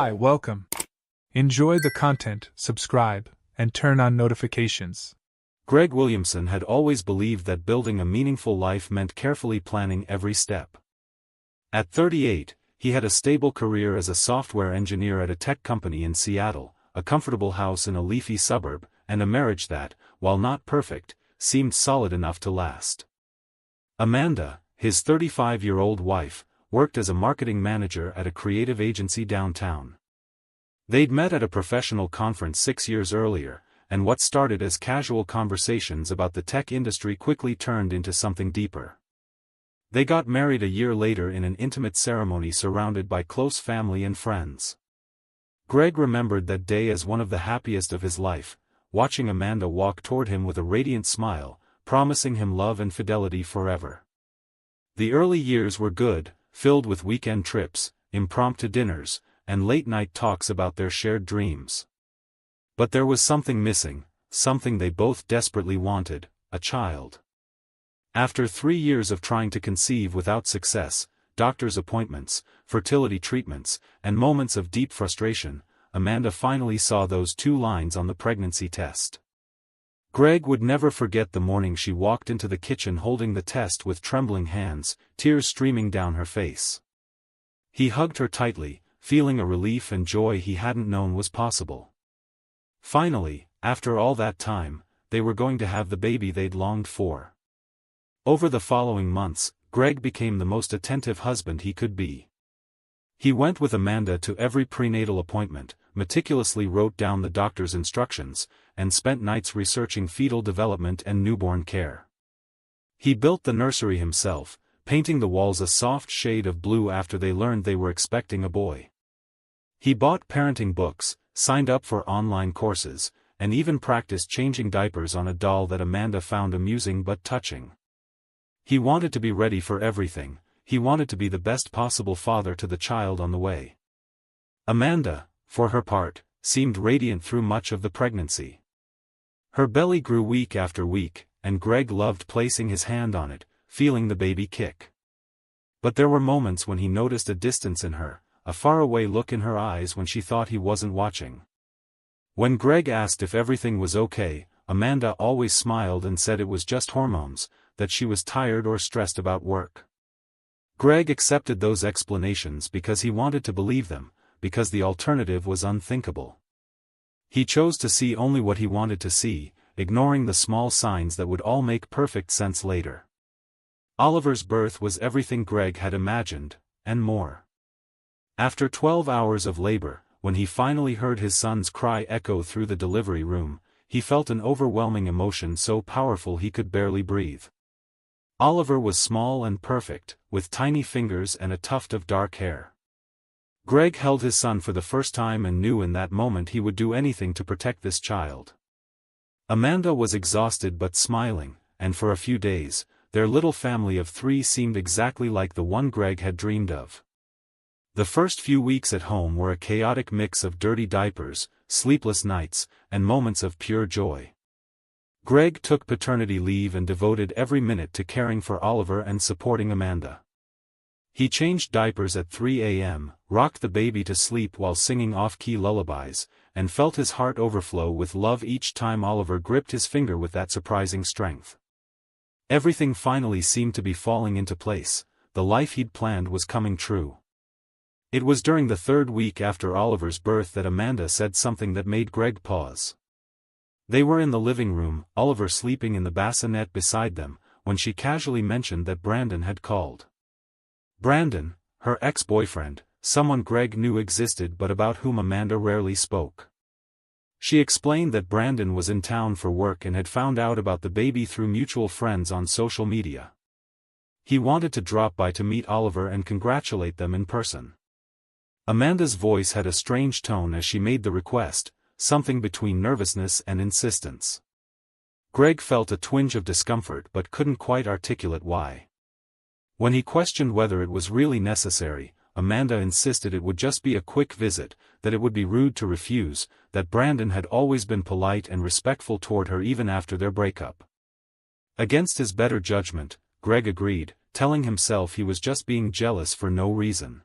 Hi, welcome. Enjoy the content, subscribe, and turn on notifications. Greg Williamson had always believed that building a meaningful life meant carefully planning every step. At 38, he had a stable career as a software engineer at a tech company in Seattle, a comfortable house in a leafy suburb, and a marriage that, while not perfect, seemed solid enough to last. Amanda, his 35-year-old wife, worked as a marketing manager at a creative agency downtown. They'd met at a professional conference 6 years earlier, and what started as casual conversations about the tech industry quickly turned into something deeper. They got married a year later in an intimate ceremony surrounded by close family and friends. Greg remembered that day as one of the happiest of his life, watching Amanda walk toward him with a radiant smile, promising him love and fidelity forever. The early years were good, filled with weekend trips, impromptu dinners, and late-night talks about their shared dreams. But there was something missing, something they both desperately wanted: a child. After 3 years of trying to conceive without success, doctor's appointments, fertility treatments, and moments of deep frustration, Amanda finally saw those 2 lines on the pregnancy test. Greg would never forget the morning she walked into the kitchen holding the test with trembling hands, tears streaming down her face. He hugged her tightly, feeling a relief and joy he hadn't known was possible. Finally, after all that time, they were going to have the baby they'd longed for. Over the following months, Greg became the most attentive husband he could be. He went with Amanda to every prenatal appointment, meticulously wrote down the doctor's instructions, and spent nights researching fetal development and newborn care. He built the nursery himself, painting the walls a soft shade of blue after they learned they were expecting a boy. He bought parenting books, signed up for online courses, and even practiced changing diapers on a doll that Amanda found amusing but touching. He wanted to be ready for everything. He wanted to be the best possible father to the child on the way. Amanda, for her part, seemed radiant through much of the pregnancy. Her belly grew week after week, and Greg loved placing his hand on it, feeling the baby kick. But there were moments when he noticed a distance in her, a faraway look in her eyes when she thought he wasn't watching. When Greg asked if everything was okay, Amanda always smiled and said it was just hormones, that she was tired or stressed about work. Greg accepted those explanations because he wanted to believe them, because the alternative was unthinkable. He chose to see only what he wanted to see, ignoring the small signs that would all make perfect sense later. Oliver's birth was everything Greg had imagined, and more. After 12 hours of labor, when he finally heard his son's cry echo through the delivery room, he felt an overwhelming emotion so powerful he could barely breathe. Oliver was small and perfect, with tiny fingers and a tuft of dark hair. Greg held his son for the first time and knew in that moment he would do anything to protect this child. Amanda was exhausted but smiling, and for a few days, their little family of 3 seemed exactly like the one Greg had dreamed of. The first few weeks at home were a chaotic mix of dirty diapers, sleepless nights, and moments of pure joy. Greg took paternity leave and devoted every minute to caring for Oliver and supporting Amanda. He changed diapers at 3 a.m., rocked the baby to sleep while singing off-key lullabies, and felt his heart overflow with love each time Oliver gripped his finger with that surprising strength. Everything finally seemed to be falling into place. The life he'd planned was coming true. It was during the 3rd week after Oliver's birth that Amanda said something that made Greg pause. They were in the living room, Oliver sleeping in the bassinet beside them, when she casually mentioned that Brandon had called. Brandon, her ex-boyfriend, someone Greg knew existed but about whom Amanda rarely spoke. She explained that Brandon was in town for work and had found out about the baby through mutual friends on social media. He wanted to drop by to meet Oliver and congratulate them in person. Amanda's voice had a strange tone as she made the request, something between nervousness and insistence. Greg felt a twinge of discomfort but couldn't quite articulate why. When he questioned whether it was really necessary, Amanda insisted it would just be a quick visit, that it would be rude to refuse, that Brandon had always been polite and respectful toward her even after their breakup. Against his better judgment, Greg agreed, telling himself he was just being jealous for no reason.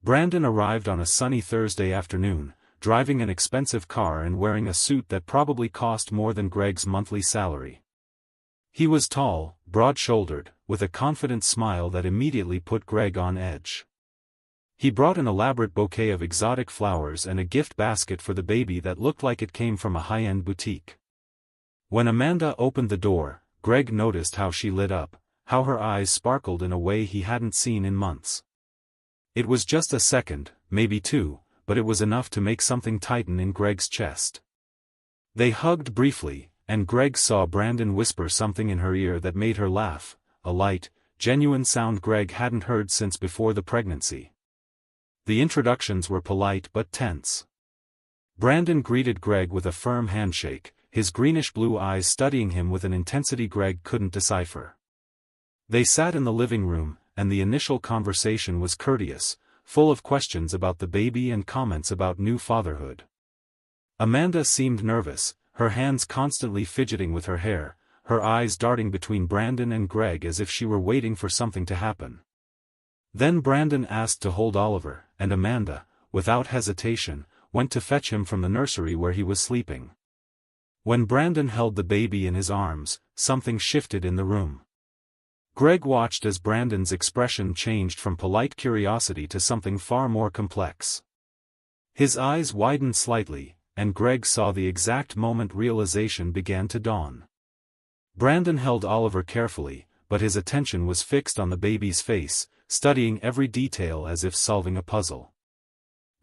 Brandon arrived on a sunny Thursday afternoon, driving an expensive car and wearing a suit that probably cost more than Greg's monthly salary. He was tall, broad-shouldered, with a confident smile that immediately put Greg on edge. He brought an elaborate bouquet of exotic flowers and a gift basket for the baby that looked like it came from a high-end boutique. When Amanda opened the door, Greg noticed how she lit up, how her eyes sparkled in a way he hadn't seen in months. It was just a second, maybe two, but it was enough to make something tighten in Greg's chest. They hugged briefly, and Greg saw Brandon whisper something in her ear that made her laugh, a light, genuine sound Greg hadn't heard since before the pregnancy. The introductions were polite but tense. Brandon greeted Greg with a firm handshake, his greenish-blue eyes studying him with an intensity Greg couldn't decipher. They sat in the living room, and the initial conversation was courteous, full of questions about the baby and comments about new fatherhood. Amanda seemed nervous, her hands constantly fidgeting with her hair, her eyes darting between Brandon and Greg as if she were waiting for something to happen. Then Brandon asked to hold Oliver, and Amanda, without hesitation, went to fetch him from the nursery where he was sleeping. When Brandon held the baby in his arms, something shifted in the room. Greg watched as Brandon's expression changed from polite curiosity to something far more complex. His eyes widened slightly, and Greg saw the exact moment realization began to dawn. Brandon held Oliver carefully, but his attention was fixed on the baby's face, studying every detail as if solving a puzzle.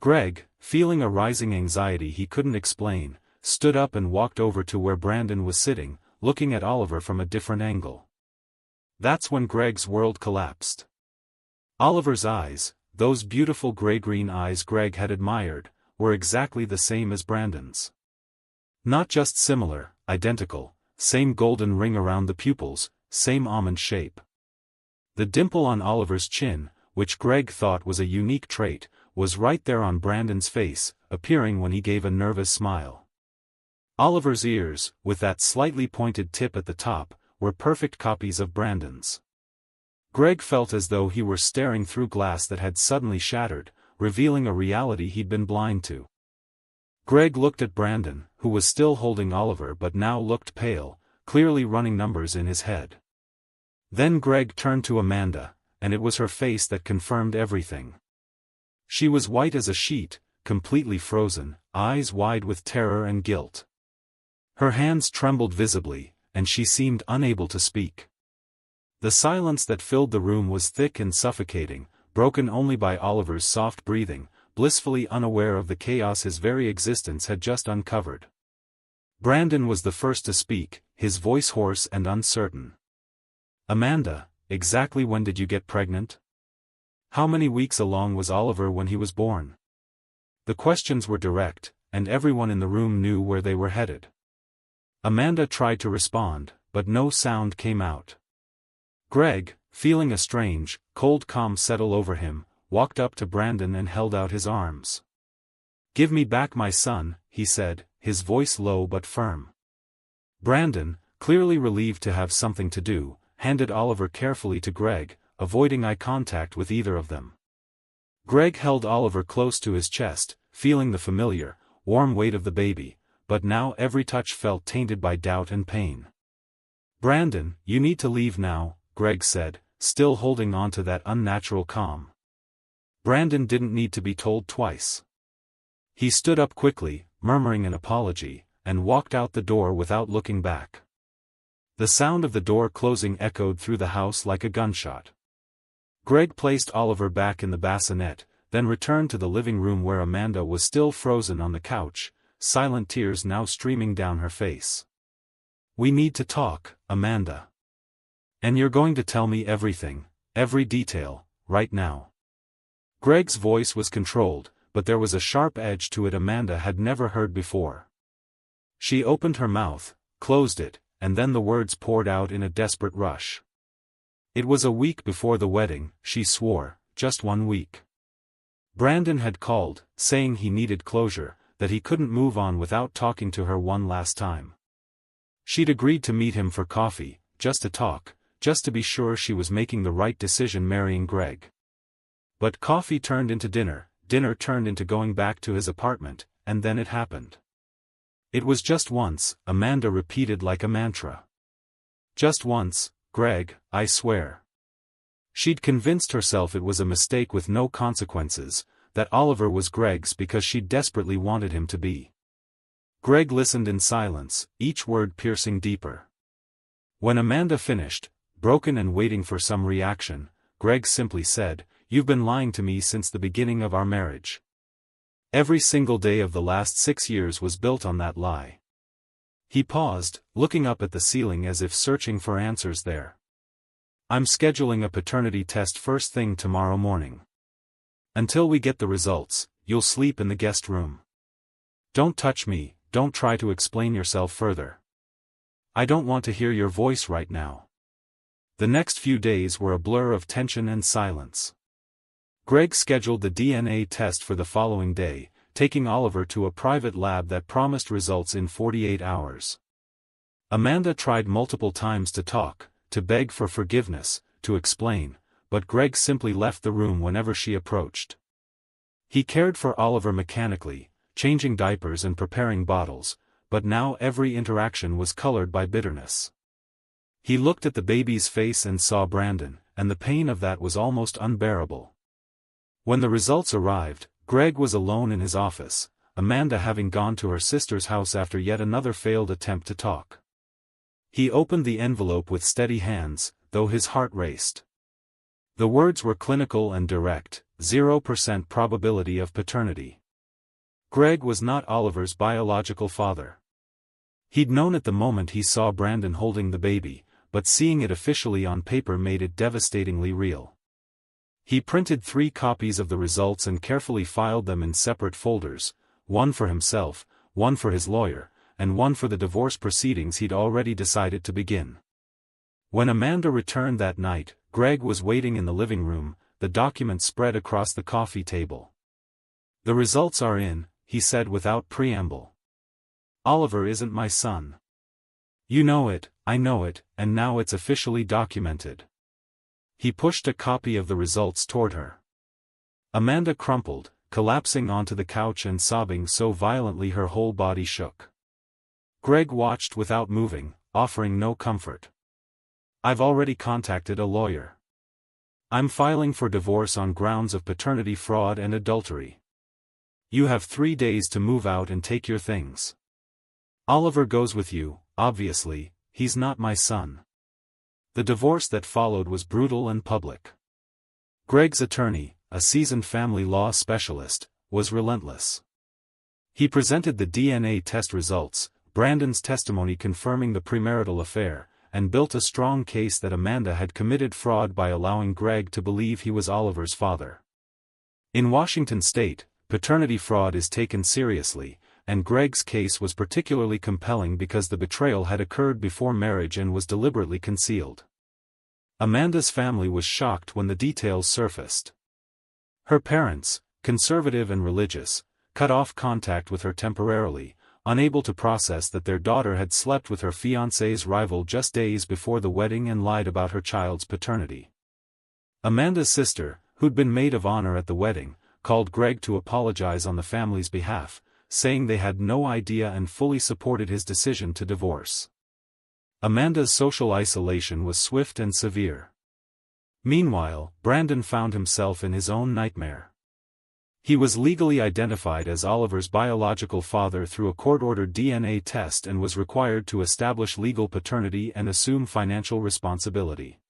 Greg, feeling a rising anxiety he couldn't explain, stood up and walked over to where Brandon was sitting, looking at Oliver from a different angle. That's when Greg's world collapsed. Oliver's eyes, those beautiful gray-green eyes Greg had admired, were exactly the same as Brandon's. Not just similar, identical, same golden ring around the pupils, same almond shape. The dimple on Oliver's chin, which Greg thought was a unique trait, was right there on Brandon's face, appearing when he gave a nervous smile. Oliver's ears, with that slightly pointed tip at the top, were perfect copies of Brandon's. Greg felt as though he were staring through glass that had suddenly shattered, revealing a reality he'd been blind to. Greg looked at Brandon, who was still holding Oliver but now looked pale, clearly running numbers in his head. Then Greg turned to Amanda, and it was her face that confirmed everything. She was white as a sheet, completely frozen, eyes wide with terror and guilt. Her hands trembled visibly, and she seemed unable to speak. The silence that filled the room was thick and suffocating, broken only by Oliver's soft breathing, blissfully unaware of the chaos his very existence had just uncovered. Brandon was the first to speak, his voice hoarse and uncertain. "Amanda, exactly when did you get pregnant? How many weeks along was Oliver when he was born?" The questions were direct, and everyone in the room knew where they were headed. Amanda tried to respond, but no sound came out. Greg, feeling a strange, cold calm settle over him, walked up to Brandon and held out his arms. "Give me back my son," he said, his voice low but firm. Brandon, clearly relieved to have something to do, handed Oliver carefully to Greg, avoiding eye contact with either of them. Greg held Oliver close to his chest, feeling the familiar, warm weight of the baby, but now every touch felt tainted by doubt and pain. "Brandon, you need to leave now," Greg said, still holding on to that unnatural calm. Brandon didn't need to be told twice. He stood up quickly, murmuring an apology, and walked out the door without looking back. The sound of the door closing echoed through the house like a gunshot. Greg placed Oliver back in the bassinet, then returned to the living room where Amanda was still frozen on the couch, silent tears now streaming down her face. "We need to talk, Amanda. And you're going to tell me everything, every detail, right now." Greg's voice was controlled, but there was a sharp edge to it Amanda had never heard before. She opened her mouth, closed it, and then the words poured out in a desperate rush. It was a week before the wedding, she swore, just 1 week. Brandon had called, saying he needed closure, that he couldn't move on without talking to her one last time. She'd agreed to meet him for coffee, just to talk, just to be sure she was making the right decision marrying Greg. But coffee turned into dinner, dinner turned into going back to his apartment, and then it happened. It was just once, Amanda repeated like a mantra. Just once, Greg, I swear. She'd convinced herself it was a mistake with no consequences, that Oliver was Greg's because she desperately wanted him to be. Greg listened in silence, each word piercing deeper. When Amanda finished, broken and waiting for some reaction, Greg simply said, "You've been lying to me since the beginning of our marriage. Every single day of the last 6 years was built on that lie." He paused, looking up at the ceiling as if searching for answers there. "I'm scheduling a paternity test first thing tomorrow morning. Until we get the results, you'll sleep in the guest room. Don't touch me, don't try to explain yourself further. I don't want to hear your voice right now." The next few days were a blur of tension and silence. Greg scheduled the DNA test for the following day, taking Oliver to a private lab that promised results in 48 hours. Amanda tried multiple times to talk, to beg for forgiveness, to explain, but Greg simply left the room whenever she approached. He cared for Oliver mechanically, changing diapers and preparing bottles, but now every interaction was colored by bitterness. He looked at the baby's face and saw Brandon, and the pain of that was almost unbearable. When the results arrived, Greg was alone in his office, Amanda having gone to her sister's house after yet another failed attempt to talk. He opened the envelope with steady hands, though his heart raced. The words were clinical and direct, 0% probability of paternity. Greg was not Oliver's biological father. He'd known it the moment he saw Brandon holding the baby, but seeing it officially on paper made it devastatingly real. He printed 3 copies of the results and carefully filed them in separate folders, one for himself, one for his lawyer, and one for the divorce proceedings he'd already decided to begin. When Amanda returned that night, Greg was waiting in the living room, the document spread across the coffee table. "The results are in," he said without preamble. "Oliver isn't my son. You know it, I know it, and now it's officially documented." He pushed a copy of the results toward her. Amanda crumpled, collapsing onto the couch and sobbing so violently her whole body shook. Greg watched without moving, offering no comfort. "I've already contacted a lawyer. I'm filing for divorce on grounds of paternity fraud and adultery. You have 3 days to move out and take your things. Oliver goes with you, obviously, he's not my son." The divorce that followed was brutal and public. Greg's attorney, a seasoned family law specialist, was relentless. He presented the DNA test results, Brandon's testimony confirming the premarital affair, and built a strong case that Amanda had committed fraud by allowing Greg to believe he was Oliver's father. In Washington state, paternity fraud is taken seriously, and Greg's case was particularly compelling because the betrayal had occurred before marriage and was deliberately concealed. Amanda's family was shocked when the details surfaced. Her parents, conservative and religious, cut off contact with her temporarily, unable to process that their daughter had slept with her fiancé's rival just days before the wedding and lied about her child's paternity. Amanda's sister, who'd been maid of honor at the wedding, called Greg to apologize on the family's behalf, saying they had no idea and fully supported his decision to divorce. Amanda's social isolation was swift and severe. Meanwhile, Brandon found himself in his own nightmare. He was legally identified as Oliver's biological father through a court-ordered DNA test and was required to establish legal paternity and assume financial responsibility.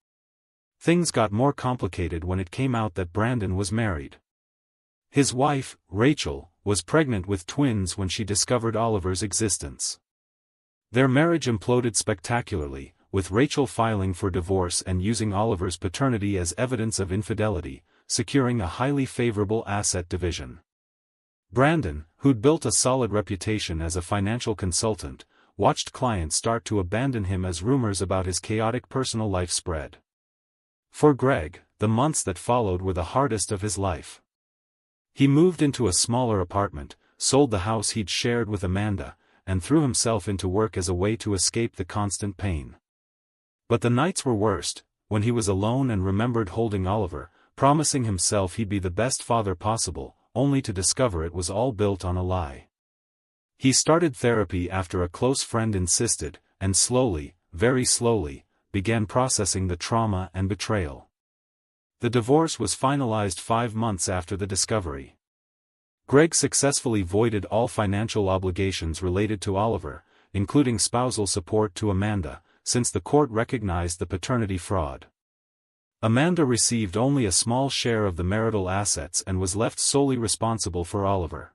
Things got more complicated when it came out that Brandon was married. His wife, Rachel, was pregnant with twins when she discovered Oliver's existence. Their marriage imploded spectacularly, with Rachel filing for divorce and using Oliver's paternity as evidence of infidelity, securing a highly favorable asset division. Brandon, who'd built a solid reputation as a financial consultant, watched clients start to abandon him as rumors about his chaotic personal life spread. For Greg, the months that followed were the hardest of his life. He moved into a smaller apartment, sold the house he'd shared with Amanda, and threw himself into work as a way to escape the constant pain. But the nights were worst, when he was alone and remembered holding Oliver, promising himself he'd be the best father possible, only to discover it was all built on a lie. He started therapy after a close friend insisted, and slowly, very slowly, began processing the trauma and betrayal. The divorce was finalized 5 months after the discovery. Greg successfully voided all financial obligations related to Oliver, including spousal support to Amanda, since the court recognized the paternity fraud. Amanda received only a small share of the marital assets and was left solely responsible for Oliver.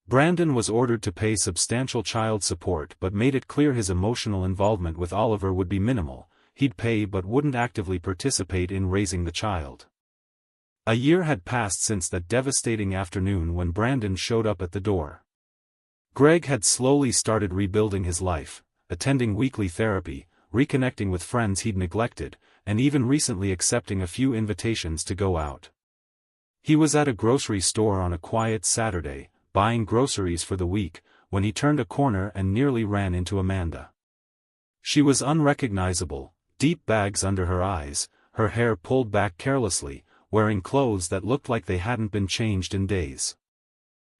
Brandon was ordered to pay substantial child support but made it clear his emotional involvement with Oliver would be minimal. He'd pay but wouldn't actively participate in raising the child. A year had passed since that devastating afternoon when Brandon showed up at the door. Greg had slowly started rebuilding his life, attending weekly therapy, reconnecting with friends he'd neglected, and even recently accepting a few invitations to go out. He was at a grocery store on a quiet Saturday, buying groceries for the week, when he turned a corner and nearly ran into Amanda. She was unrecognizable, deep bags under her eyes, her hair pulled back carelessly, wearing clothes that looked like they hadn't been changed in days.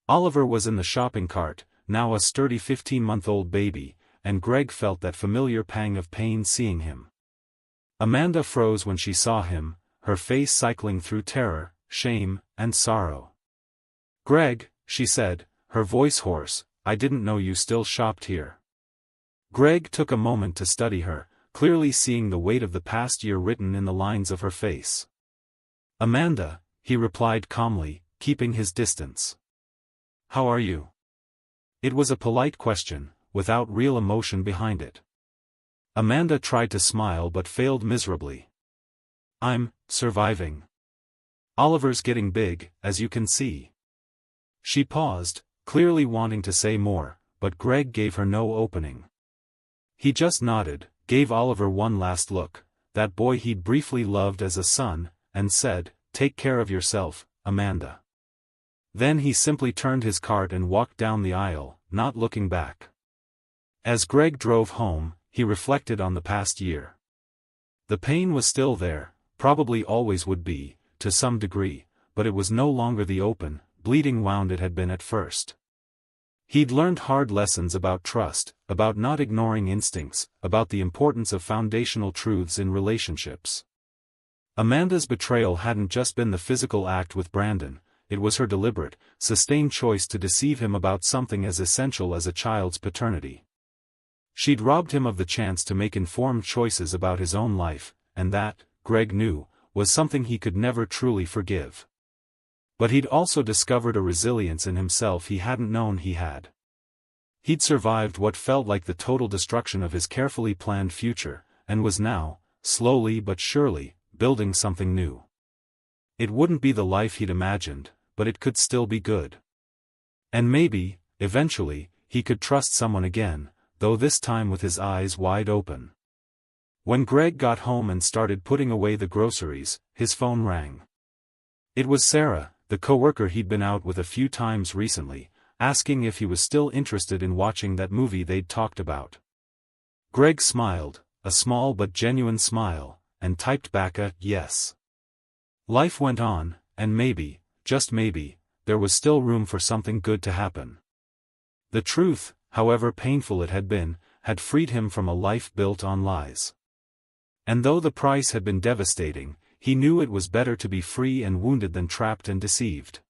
Oliver was in the shopping cart, now a sturdy 15-month-old baby, and Greg felt that familiar pang of pain seeing him. Amanda froze when she saw him, her face cycling through terror, shame, and sorrow. "Greg," she said, her voice hoarse, "I didn't know you still shopped here." Greg took a moment to study her, clearly seeing the weight of the past year written in the lines of her face. "Amanda," he replied calmly, keeping his distance. "How are you?" It was a polite question, without real emotion behind it. Amanda tried to smile but failed miserably. "I'm surviving. Oliver's getting big, as you can see." She paused, clearly wanting to say more, but Greg gave her no opening. He just nodded, gave Oliver one last look, that boy he'd briefly loved as a son, and said, "Take care of yourself, Amanda." Then he simply turned his cart and walked down the aisle, not looking back. As Greg drove home, he reflected on the past year. The pain was still there, probably always would be, to some degree, but it was no longer the open, bleeding wound it had been at first. He'd learned hard lessons about trust, about not ignoring instincts, about the importance of foundational truths in relationships. Amanda's betrayal hadn't just been the physical act with Brandon, it was her deliberate, sustained choice to deceive him about something as essential as a child's paternity. She'd robbed him of the chance to make informed choices about his own life, and that, Greg knew, was something he could never truly forgive. But he'd also discovered a resilience in himself he hadn't known he had. He'd survived what felt like the total destruction of his carefully planned future, and was now, slowly but surely, building something new. It wouldn't be the life he'd imagined, but it could still be good. And maybe, eventually, he could trust someone again, though this time with his eyes wide open. When Greg got home and started putting away the groceries, his phone rang. It was Sarah, the coworker he'd been out with a few times recently, asking if he was still interested in watching that movie they'd talked about. Greg smiled, a small but genuine smile, and typed back a yes. Life went on, and maybe, just maybe, there was still room for something good to happen. The truth, however painful it had been, had freed him from a life built on lies. And though the price had been devastating, he knew it was better to be free and wounded than trapped and deceived.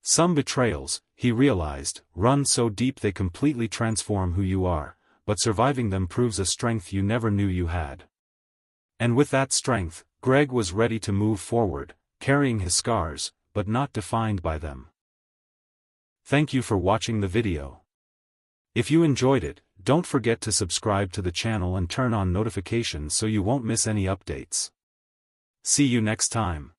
Some betrayals, he realized, run so deep they completely transform who you are, but surviving them proves a strength you never knew you had. And with that strength, Greg was ready to move forward, carrying his scars, but not defined by them. Thank you for watching the video. If you enjoyed it, don't forget to subscribe to the channel and turn on notifications so you won't miss any updates. See you next time.